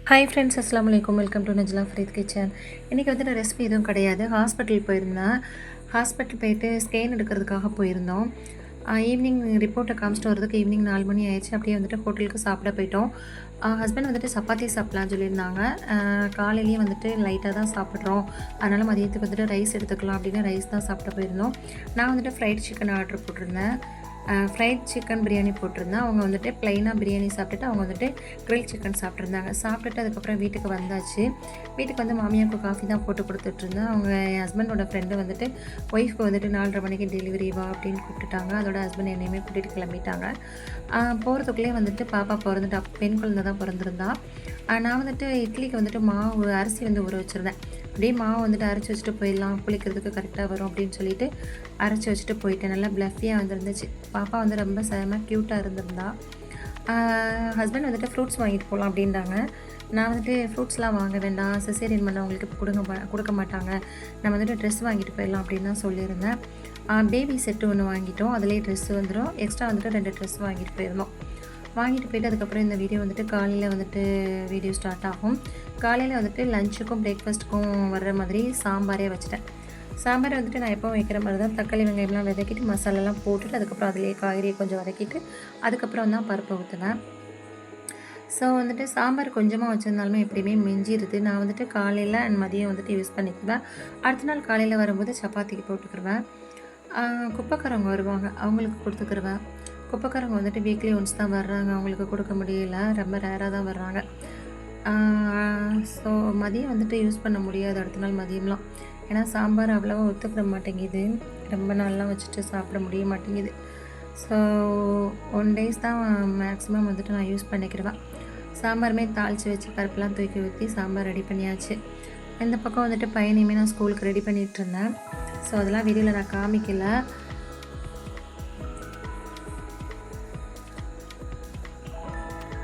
Hi friends, அஸ்ஸலாமு அலைக்கும். Welcome to Najla Fareed kitchen. இன்றைக்கி வந்துட்டு ரெசிபி எதுவும் கிடையாது. ஹாஸ்பிட்டல் போயிருந்தேன். ஹாஸ்பிட்டல் போயிட்டு ஸ்கேன் எடுக்கிறதுக்காக போயிருந்தோம். ஈவினிங் ரிப்போர்ட்டை காமிச்சிட்டு வரதுக்கு ஈவினிங் 4 மணி ஆயிடுச்சு. அப்படியே வந்துட்டு ஹோட்டலுக்கு சாப்பிட போயிட்டோம். ஹஸ்பண்ட் வந்துட்டு சப்பாத்தி சாப்பிட்லான்னு சொல்லியிருந்தாங்க. காலையிலேயே வந்துட்டு லைட்டாக தான் சாப்பிட்றோம், அதனால் மதியத்துக்கு வந்துட்டு ரைஸ் எடுத்துக்கலாம் அப்படின்னு ரைஸ் தான் சாப்பிட போயிருந்தோம். நான் வந்துட்டு ஃப்ரைட் சிக்கன் ஆர்டர் போட்டிருந்தேன். ஃப்ரைட் சிக்கன் பிரியாணி போட்டிருந்தேன். அவங்க வந்துட்டு ப்ளைனாக பிரியாணி சாப்பிட்டுட்டு அவங்க வந்துட்டு க்ரில் சிக்கன் சாப்பிட்ருந்தாங்க. சாப்பிட்டுட்டு அதுக்கப்புறம் வீட்டுக்கு வந்தாச்சு. வீட்டுக்கு வந்து மாமியாருக்கு காஃபி தான் போட்டு கொடுத்துட்ருந்தேன். அவங்க என் ஹஸ்பண்டோட ஃப்ரெண்டு வந்துட்டு ஒய்ஃப்க்கு வந்துட்டு 4:30 மணிக்கு டெலிவரி வா அப்படின்னு கூப்பிட்டுட்டாங்க. அதோட ஹஸ்பண்ட் என்னையுமே கூட்டிகிட்டு கிளம்பிட்டாங்க. போகிறதுக்குள்ளே வந்துட்டு பாப்பா பிறந்துட்டு பெண் குழந்தை தான் பிறந்திருந்தா. நான் வந்துட்டு இட்லிக்கு வந்துட்டு மாவு அரிசி வந்து ஊற வச்சுருந்தேன். அப்படியே மாவு வந்துட்டு அரைச்சி வச்சுட்டு போயிடலாம், குளிக்கிறதுக்கு கரெக்டாக வரும் அப்படின்னு சொல்லிட்டு அரைச்சி வச்சுட்டு போயிட்டேன். நல்லா ப்ளஃபியாக வந்துருந்துச்சு. பாப்பா வந்து ரொம்ப செம க்யூட்டாக இருந்திருந்தா. ஹஸ்பண்ட் வந்துட்டு ஃப்ரூட்ஸ் வாங்கிட்டு போகலாம் அப்படின்றாங்க. நான் வந்துட்டு ஃப்ரூட்ஸ்லாம் வாங்க வேண்டாம், சிசேரியன் பண்ணவங்களுக்கு கொடுக்க மாட்டாங்க, நான் வந்துட்டு ட்ரெஸ் வாங்கிட்டு போயிடலாம் அப்படின்னு தான் சொல்லியிருந்தேன். பேபி செட்டு ஒன்று வாங்கிட்டோம், அதிலே ட்ரெஸ்ஸு வந்துடும். எக்ஸ்ட்ரா வந்துட்டு 2 ட்ரெஸ் வாங்கிட்டு போயிருந்தோம். வாங்கிட்டு போயிட்டு அதுக்கப்புறம் இந்த வீடியோ வந்துட்டு காலையில் வந்துட்டு வீடியோ ஸ்டார்ட் ஆகும். காலையில் வந்துட்டு லஞ்சுக்கும் பிரேக்ஃபாஸ்ட்டுக்கும் வர்ற மாதிரி சாம்பாரே வச்சுட்டேன். சாம்பார் வந்துட்டு நான் எப்போ வைக்கிற மாதிரி தான் தக்காளி வெங்காயம்லாம் வதக்கிட்டு மசாலாலாம் போட்டுட்டு அதுக்கப்புறம் அதிலே காய்கறியை கொஞ்சம் வதக்கிட்டு அதுக்கப்புறம் தான் பருப்பை ஊற்றுவேன். ஸோ வந்துட்டு சாம்பார் கொஞ்சமாக வச்சுருந்தாலுமே எப்படியுமே மிஞ்சிடுது. நான் வந்துட்டு காலையில் அண்ட் மதியம் வந்துட்டு யூஸ் பண்ணிக்குவேன். அடுத்த நாள் காலையில் வரும்போது சப்பாத்திக்கு போட்டுக்கிடுவேன். குப்பைக்காரவங்க வருவாங்க, அவங்களுக்கு கொடுத்துக்கிடுவேன். குப்பைக்காரங்க வந்துட்டு வீக்லி ஒன்ஸ் தான் வர்றாங்க, அவங்களுக்கு கொடுக்க முடியல, ரொம்ப ரேராக தான் வர்றாங்க. ஸோ மதியம் வந்துட்டு யூஸ் பண்ண முடியாது அடுத்த நாள் மதியம்லாம். ஏன்னா சாம்பார் அவ்வளோவா ஒத்துக்கிட மாட்டேங்குது, ரொம்ப நாள்லாம் வச்சுட்டு சாப்பிட முடிய மாட்டேங்குது. ஸோ 1 டேஸ் தான் மேக்ஸிமம் வந்துட்டு நான் யூஸ் பண்ணிக்கிடுவேன். சாம்பாருமே தாளித்து வச்சு பருப்புலாம் தூக்கி ஊற்றி சாம்பார் ரெடி பண்ணியாச்சு. இந்த பக்கம் வந்துட்டு பையனையுமே நான் ஸ்கூலுக்கு ரெடி பண்ணிகிட்டு இருந்தேன். ஸோ அதெல்லாம் வீடியோவில் நான் காமிக்கல.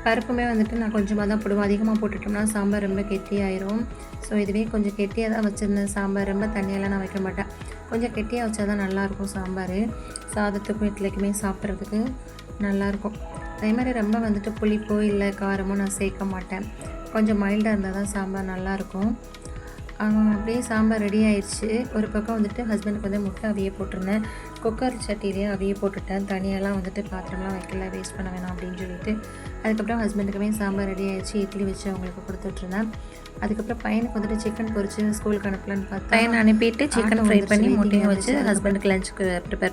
பருப்புமே வந்துட்டு நான் கொஞ்சமாக தான் போடுவேன், அதிகமாக போட்டுட்டோம்னா சாம்பார் ரொம்ப கெட்டியாயிரும். ஸோ இதுவே கொஞ்சம் கெட்டியாக தான் வச்சுருந்தேன் சாம்பார், ரொம்ப தண்ணியெல்லாம் நான் வைக்க மாட்டேன். கொஞ்சம் கெட்டியாக வச்சா தான் நல்லாயிருக்கும் சாம்பார், சாதத்துக்கும் இட்லிக்குமே சாப்பிட்றதுக்கு நல்லாயிருக்கும். அதே மாதிரி ரொம்ப வந்துட்டு புளிப்போ இல்லை காரமோ நான் சேர்க்க மாட்டேன். கொஞ்சம் மைல்டாக இருந்தால் தான் சாம்பார் நல்லாயிருக்கும். அப்படியே சாம்பார் ரெடி ஆயிடுச்சு. ஒரு பக்கம் வந்துட்டு ஹஸ்பண்டுக்கு வந்து முட்டை அவிய போட்டிருந்தேன். குக்கர் சட்டிலேயே அவிய போட்டுட்டேன். தனியாலாம் வந்துட்டு பாத்திரம்லாம் வைக்கல, வேஸ்ட் பண்ண வேணாம் அப்படின்னு சொல்லிட்டு. அதுக்கப்புறம் ஹஸ்பண்டுக்குமே சாம்பார் ரெடி ஆயிடுச்சு. இட்லி வச்சு அவங்களுக்கு கொடுத்துட்ருந்தேன். அதுக்கப்புறம் பையனுக்கு வந்துட்டு சிக்கன் பொரிச்சு ஸ்கூலுக்கு அனுப்பலான்னு பார்த்தேன். பையனை அனுப்பிட்டு சிக்கன் ஃப்ரை பண்ணி முட்டையை வச்சு ஹஸ்பண்டுக்கு லஞ்சுக்கு ப்ரிப்பேர்